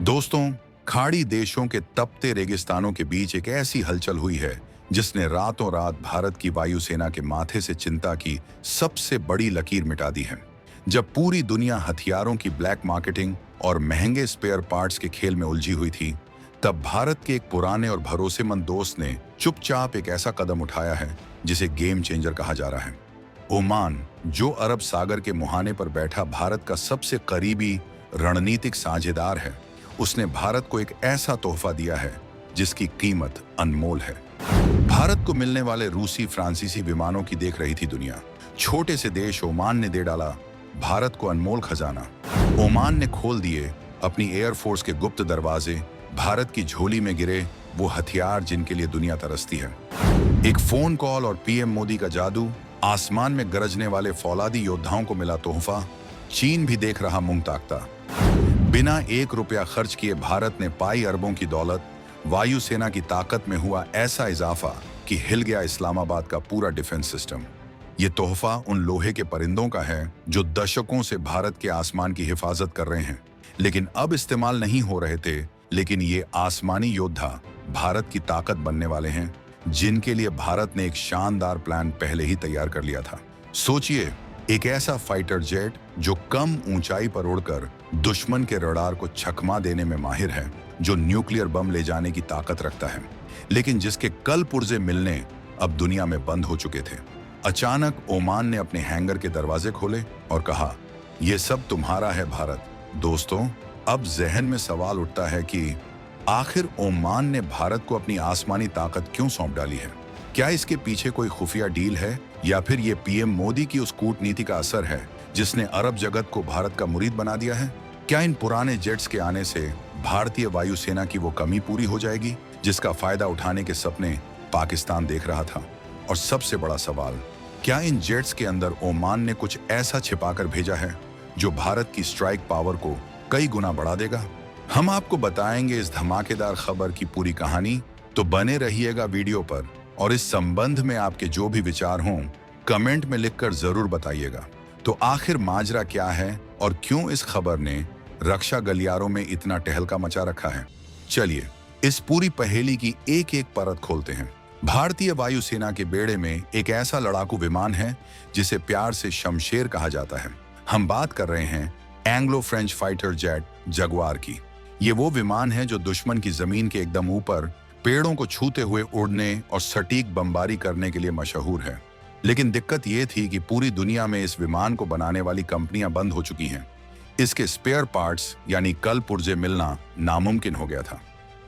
दोस्तों, खाड़ी देशों के तपते रेगिस्तानों के बीच एक ऐसी हलचल हुई है जिसने रातों रात भारत की वायुसेना के माथे से चिंता की सबसे बड़ी लकीर मिटा दी है। जब पूरी दुनिया हथियारों की ब्लैक मार्केटिंग और महंगे स्पेयर पार्ट्स के खेल में उलझी हुई थी, तब भारत के एक पुराने और भरोसेमंद दोस्त ने चुपचाप एक ऐसा कदम उठाया है जिसे गेम चेंजर कहा जा रहा है। ओमान, जो अरब सागर के मुहाने पर बैठा भारत का सबसे करीबी रणनीतिक साझेदार है, उसने भारत को एक ऐसा तोहफा दिया है जिसकी कीमत अनमोल है। भारत को मिलने वाले रूसी फ्रांसीसी विमानों की देख रही थी दुनिया। छोटे से देश ओमान ने दे डाला भारत को अनमोल खजाना। ओमान ने खोल दिए अपनी एयरफोर्स के गुप्त दरवाजे, भारत की झोली में गिरे वो हथियार जिनके लिए दुनिया तरसती है। एक फोन कॉल और पीएम मोदी का जादू, आसमान में गरजने वाले फौलादी योद्धाओं को मिला तोहफा, चीन भी देख रहा मुंह ताकता। बिना एक रुपया खर्च किए भारत ने पाई अरबों की दौलत। वायुसेना की ताकत में हुआ ऐसा इजाफा कि हिल गया इस्लामाबाद का पूरा डिफेंस सिस्टम। ये तोहफा उन लोहे के परिंदों का है जो दशकों से भारत के आसमान की हिफाजत कर रहे हैं, लेकिन अब इस्तेमाल नहीं हो रहे थे। लेकिन ये आसमानी योद्धा भारत की ताकत बनने वाले हैं, जिनके लिए भारत ने एक शानदार प्लान पहले ही तैयार कर लिया था। सोचिए, एक ऐसा फाइटर जेट जो कम ऊंचाई पर उड़कर दुश्मन के रडार को छकमा देने में माहिर है, जो न्यूक्लियर बम ले जाने की ताकत रखता है, लेकिन जिसके कल पुर्जे मिलने अब दुनिया में बंद हो चुके थे। अचानक ओमान ने अपने हैंगर के दरवाजे खोले और कहा, यह सब तुम्हारा है भारत। दोस्तों, अब जहन में सवाल उठता है कि आखिर ओमान ने भारत को अपनी आसमानी ताकत क्यों सौंप डाली है? क्या इसके पीछे कोई खुफिया डील है, या फिर ये पीएम मोदी की उस कूटनीति का असर है जिसने अरब जगत को भारत का मुरीद बना दिया है? क्या इन पुराने जेट्स के आने से भारतीय वायुसेना की वो कमी पूरी हो जाएगी जिसका फायदा उठाने के सपने पाकिस्तान देख रहा था? और सबसे बड़ा सवाल, क्या इन जेट्स के अंदर ओमान ने कुछ ऐसा छिपाकर भेजा है जो भारत की स्ट्राइक पावर को कई गुना बढ़ा देगा? हम आपको बताएंगे इस धमाकेदार खबर की पूरी कहानी, तो बने रहिएगा वीडियो पर। और इस संबंध में आपके जो भी विचार हों, कमेंट में लिखकर जरूर बताइएगा। तो आखिर माजरा क्या है और क्यों इस खबर ने रक्षा गलियारों में इतना टहलका मचा रखा है? चलिए इस पूरी पहेली की एक एक परत खोलते हैं। भारतीय वायुसेना के बेड़े में एक ऐसा लड़ाकू विमान है जिसे प्यार से शमशेर कहा जाता है। हम बात कर रहे हैं Anglo French fighter jet Jaguar की। ये वो विमान है जो दुश्मन की जमीन के एकदम ऊपर पेड़ों को छूते हुए उड़ने और सटीक बमबारी करने के लिए मशहूर है। लेकिन दिक्कत ये थी कि पूरी दुनिया में इस विमान को बनाने वाली कंपनियां बंद हो चुकी हैं। इसके स्पेयर पार्ट्स यानी कल पुर्जे मिलना नामुमकिन हो गया था।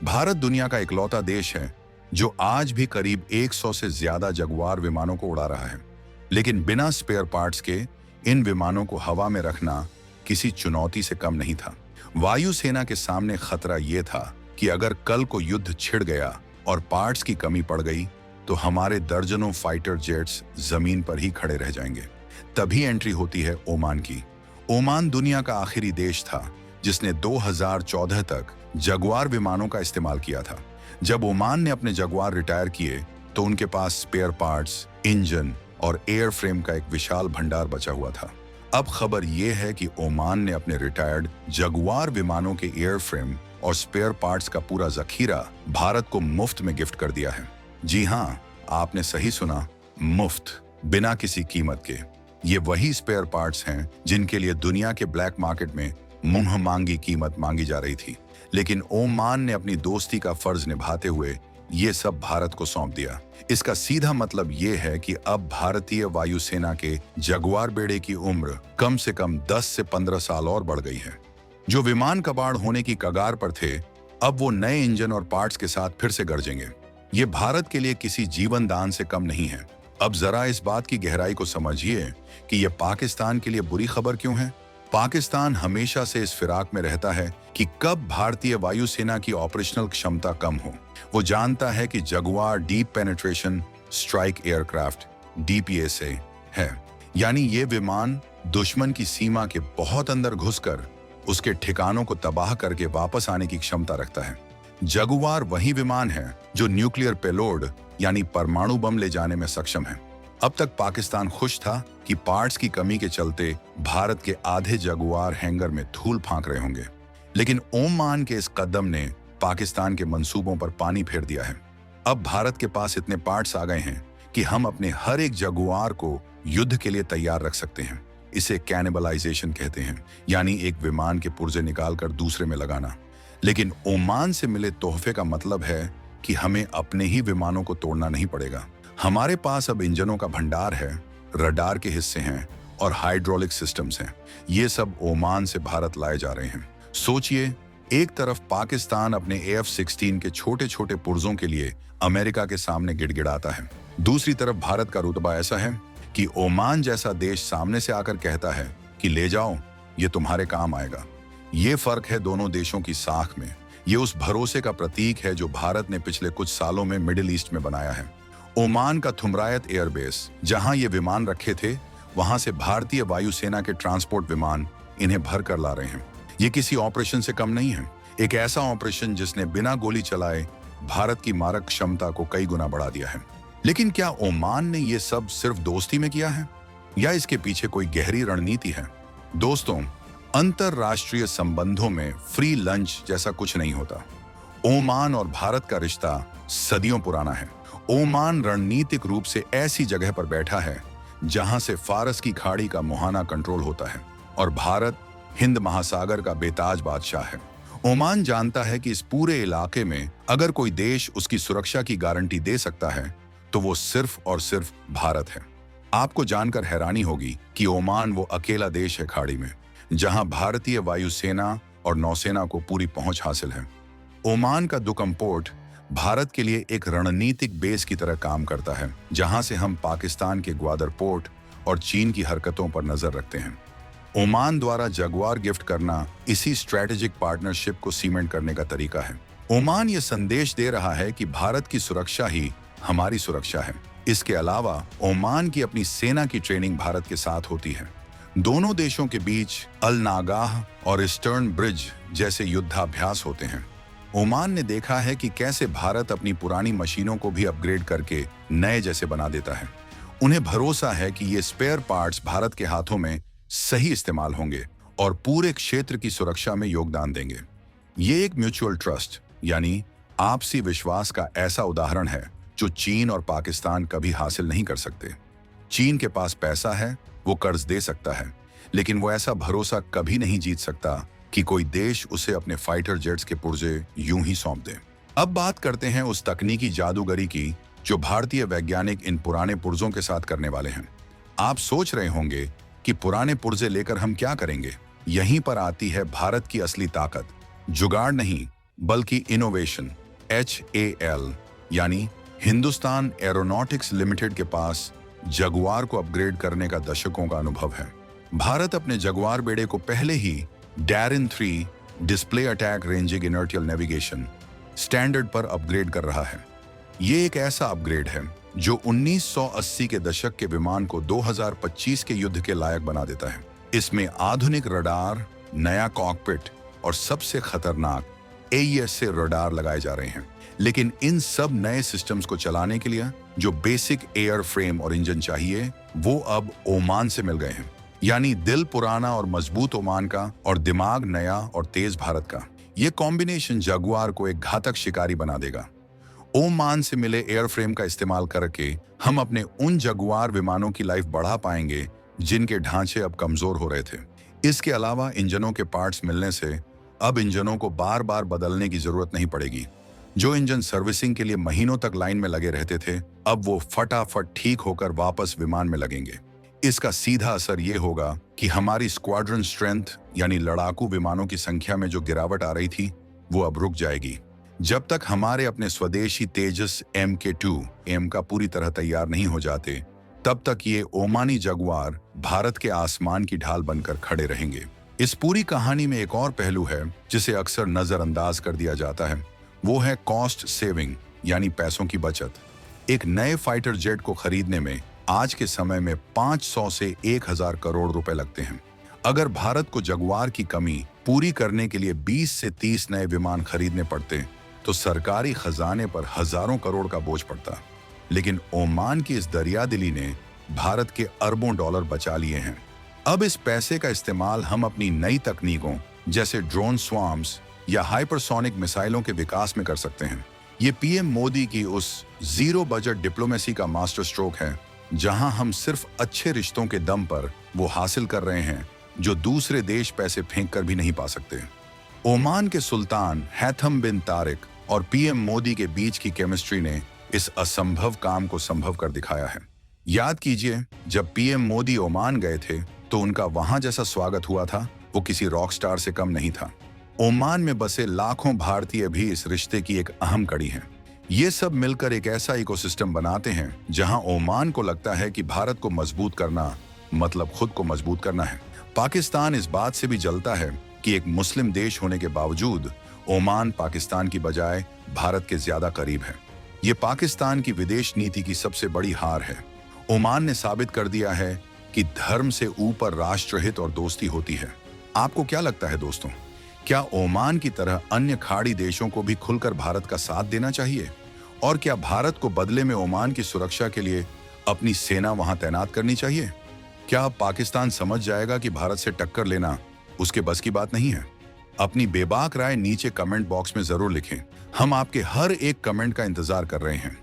भारत दुनिया का इकलौता देश है जो आज भी करीब 100 से ज्यादा जगुआर विमानों को उड़ा रहा है। लेकिन बिना स्पेयर पार्ट्स के इन विमानों को हवा में रखना किसी चुनौती से कम नहीं था। वायुसेना के सामने खतरा यह था कि अगर कल को युद्ध छिड़ गया और पार्ट्स की कमी पड़ गई तो हमारे दर्जनों फाइटर जेट्स जमीन पर ही खड़े रह जाएंगे। तभी एंट्री होती है ओमान की। ओमान दुनिया का आखिरी देश था जिसने 2014 तक जगुआर विमानों का इस्तेमाल किया था। जब ओमान ने अपने जगुआर रिटायर किए तो उनके पास स्पेयर पार्ट्स, इंजन और एयर फ्रेम का एक विशाल भंडार बचा हुआ था। अब खबर यह है कि ओमान ने अपने रिटायर्ड जगुआर विमानों के एयर फ्रेम और स्पेयर पार्ट्स का पूरा जखीरा भारत को मुफ्त में गिफ्ट कर दिया है। जी हाँ, आपने सही सुना, मुफ्त, बिना किसी कीमत के। ये वही स्पेयर पार्ट्स हैं जिनके लिए दुनिया के ब्लैक मार्केट में मुंह मांगी कीमत मांगी जा रही थी। लेकिन ओमान ने अपनी दोस्ती का फर्ज निभाते हुए ये सब भारत को सौंप दिया। इसका सीधा मतलब ये है कि अब भारतीय वायुसेना के जगुआर बेड़े की उम्र कम से कम 10 से 15 साल और बढ़ गई है। जो विमान कबाड़ होने की कगार पर थे, अब वो नए इंजन और पार्ट्स के साथ फिर से गरजेंगे। ये भारत के लिए किसी जीवन दान से कम नहीं है। अब जरा इस बात की गहराई को समझिए कि ये पाकिस्तान के लिए बुरी खबर क्यों है। पाकिस्तान हमेशा से इस फिराक में रहता है कि कब भारतीय वायुसेना की ऑपरेशनल क्षमता कम हो। वो जानता है कि Jaguar deep penetration strike aircraft DPSA है, यानी ये विमान दुश्मन की सीमा के बहुत अंदर घुसकर उसके ठिकानों को तबाह करके वापस आने की क्षमता रखता है। जगुआर वही विमान है जो न्यूक्लियर पेलोड यानी परमाणु बम ले जाने में सक्षम है। अब तक पाकिस्तान खुश था कि पार्ट्स की कमी के चलते भारत के आधे जगुआर हैंगर में धूल फांक रहे होंगे। लेकिन ओमान के इस कदम ने पाकिस्तान के मंसूबों पर पानी फेर दिया है। अब भारत के पास इतने पार्ट्स आ गए हैं कि हम अपने हर एक जगुआर को युद्ध के लिए तैयार रख सकते हैं। इसे कैनिबलाइजेशन कहते हैं, यानी एक विमान के पुर्जे निकालकर दूसरे में लगाना। लेकिन ओमान से मिले तोहफे का मतलब है कि हमें अपने ही विमानों को तोड़ना नहीं पड़ेगा। हमारे पास अब इंजनों का भंडार है, रडार के हिस्से हैं और हाइड्रोलिक सिस्टम्स हैं। ये सब ओमान से भारत लाए जा रहे हैं। सोचिए, एक तरफ पाकिस्तान अपने AF-16 के छोटे छोटे पुर्जों के लिए अमेरिका के सामने गिड़गिड़ाता है, दूसरी तरफ भारत का रुतबा ऐसा है कि ओमान जैसा देश सामने से आकर कहता है कि ले जाओ, ये तुम्हारे काम आएगा। ये फर्क है दोनों देशों की साख में। ये उस भरोसे का प्रतीक है जो भारत ने पिछले कुछ सालों में मिडिल ईस्ट में बनाया है। ओमान का थुमरायत एयरबेस, जहां ये विमान रखे थे, वहां से भारतीय वायुसेना के ट्रांसपोर्ट विमान इन्हें भर कर ला रहे हैं। ये किसी ऑपरेशन से कम नहीं है, एक ऐसा ऑपरेशन जिसने बिना गोली चलाए भारत की मारक क्षमता को कई गुना बढ़ा दिया है। लेकिन क्या ओमान ने ये सब सिर्फ दोस्ती में किया है या इसके पीछे कोई गहरी रणनीति है? दोस्तों, अंतरराष्ट्रीय संबंधों में फ्री लंच जैसा कुछ नहीं होता। ओमान और भारत का रिश्ता सदियों पुराना है। ओमान रणनीतिक रूप से ऐसी जगह पर बैठा है जहां से फारस की खाड़ी का मुहाना कंट्रोल होता है और भारत हिंद महासागर का बेताज बादशाह है। ओमान जानता है कि इस पूरे इलाके में अगर कोई देश उसकी सुरक्षा की गारंटी दे सकता है तो वो सिर्फ और सिर्फ भारत है। आपको जानकर हैरानी होगी कि ओमान वो अकेला देश है खाड़ी में जहां भारतीय वायुसेना और नौसेना को पूरी पहुंच हासिल है। ओमान का दुकम पोर्ट भारत के लिए एक रणनीतिक बेस की तरह काम करता है, जहां से हम पाकिस्तान के ग्वादर पोर्ट और चीन की हरकतों पर नजर रखते हैं। ओमान द्वारा जगुआर गिफ्ट करना इसी स्ट्रेटेजिक पार्टनरशिप को सीमेंट करने का तरीका है। ओमान ये संदेश दे रहा है कि भारत की सुरक्षा ही हमारी सुरक्षा है। इसके अलावा ओमान की अपनी सेना की ट्रेनिंग भारत के साथ होती है। दोनों देशों के बीच अल नागाह और ईस्टर्न ब्रिज जैसे युद्धाभ्यास होते हैं। ओमान ने देखा है कि कैसे भारत अपनी पुरानी मशीनों को भी अपग्रेड करके नए जैसे बना देता है। उन्हें भरोसा है कि ये स्पेयर पार्ट्स भारत के हाथों में सही इस्तेमाल होंगे और पूरे क्षेत्र की सुरक्षा में योगदान देंगे। ये एक म्यूचुअल ट्रस्ट यानी आपसी विश्वास का ऐसा उदाहरण है जो चीन और पाकिस्तान कभी हासिल नहीं कर सकते। चीन के पास पैसा है, वो कर्ज दे सकता है, लेकिन वो ऐसा भरोसा कभी नहीं जीत सकता कि कोई देश उसे अपने फाइटर जेट्स के पुर्जे यूं ही सौंप दे। अब बात करते हैं उस तकनीकी जादूगरी की जो भारतीय वैज्ञानिक इन पुराने पुर्जों के साथ करने वाले हैं। आप सोच रहे होंगे कि पुराने पुर्जे लेकर हम क्या करेंगे? यहीं पर आती है भारत की असली ताकत। जुगाड़ नहीं बल्कि इनोवेशन। HAL यानी हिंदुस्तान एरोनॉटिक्स लिमिटेड के पास जगुआर को अपग्रेड करने का दशकों का अनुभव है। भारत अपने जगुआर बेड़े को पहले ही DARIN 3 display attack ranging inertial navigation standard पर अपग्रेड कर रहा है। ये एक ऐसा अपग्रेड है जो 1980 के दशक के विमान को 2025 के युद्ध के लायक बना देता है। इसमें आधुनिक रडार, नया कॉकपिट और सबसे खतरनाक AES से रडार लगाए जा रहे हैं। लेकिन इन सब नए सिस्टम्स को चलाने के लिए जो बेसिक एयर फ्रेम और इंजन चाहिए वो अब ओमान से मिल गए हैं। यानी दिल पुराना और मजबूत ओमान का और दिमाग नया और तेज भारत का। ये कॉम्बिनेशन जगुआर को एक घातक शिकारी बना देगा। ओमान से मिले एयर फ्रेम का इस्तेमाल करके हम अपने उन जगुआर विमानों की लाइफ बढ़ा पाएंगे जिनके ढांचे अब कमजोर हो रहे थे। इसके अलावा इंजनों के पार्ट्स मिलने से अब इंजनों को बार बार बदलने की जरूरत नहीं पड़ेगी। जो इंजन सर्विसिंग के लिए महीनों तक लाइन में लगे रहते थे, अब वो फटाफट ठीक होकर वापस विमान में लगेंगे। इसका सीधा असर ये होगा कि हमारी स्क्वाड्रन स्ट्रेंथ यानी लड़ाकू विमानों की संख्या में जो गिरावट आ रही थी वो अब रुक जाएगी। जब तक हमारे अपने स्वदेशी तेजस MK2 का पूरी तरह तैयार नहीं हो जाते, तब तक ये ओमानी जगुआर भारत के आसमान की ढाल बनकर खड़े रहेंगे। इस पूरी कहानी में एक और पहलू है जिसे अक्सर नजरअंदाज कर दिया जाता है। वो है कॉस्ट सेविंग यानी पैसों की बचत। एक नए फाइटर जेट को खरीदने में आज के समय में 500 से 1000 करोड़ रुपए लगते हैं। अगर भारत को जगुआर की कमी पूरी करने के लिए 20 से 30 नए विमान खरीदने पड़ते तो सरकारी खजाने पर हजारों करोड़ का बोझ पड़ता। लेकिन ओमान की इस दरियादिली ने भारत के अरबों डॉलर बचा लिए हैं। अब इस पैसे का इस्तेमाल हम अपनी नई तकनीकों जैसे ड्रोन स्वार्म्स या हाइपरसोनिक मिसाइलों के विकास में कर सकते हैं। ये पीएम मोदी की उस जीरो बजट डिप्लोमेसी का मास्टर स्ट्रोक है, जहां हम सिर्फ अच्छे रिश्तों के दम पर वो हासिल कर रहे हैं जो दूसरे देश पैसे फेंक कर भी नहीं पा सकते। ओमान के सुल्तान हैथम बिन तारिक और पीएम मोदी के बीच की केमिस्ट्री ने इस असंभव काम को संभव कर दिखाया है। याद कीजिए, जब पीएम मोदी ओमान गए थे तो उनका वहां जैसा स्वागत हुआ था वो किसी रॉक स्टार से कम नहीं था। ओमान में बसे लाखों भारतीय भी इस रिश्ते की एक अहम कड़ी हैं। ये सब मिलकर एक ऐसा इकोसिस्टम बनाते हैं जहां ओमान को लगता है कि भारत को मजबूत करना मतलब खुद को मजबूत करना है। पाकिस्तान इस बात से भी जलता है कि एक मुस्लिम देश होने के बावजूद ओमान पाकिस्तान की बजाय भारत के ज्यादा करीब है। ये पाकिस्तान की विदेश नीति की सबसे बड़ी हार है। ओमान ने साबित कर दिया है कि धर्म से ऊपर राष्ट्रहित और दोस्ती होती है। आपको क्या लगता है दोस्तों, क्या ओमान की तरह अन्य खाड़ी देशों को भी खुलकर भारत का साथ देना चाहिए? और क्या भारत को बदले में ओमान की सुरक्षा के लिए अपनी सेना वहां तैनात करनी चाहिए? क्या अब पाकिस्तान समझ जाएगा कि भारत से टक्कर लेना उसके बस की बात नहीं है? अपनी बेबाक राय नीचे कमेंट बॉक्स में जरूर लिखें। हम आपके हर एक कमेंट का इंतजार कर रहे हैं।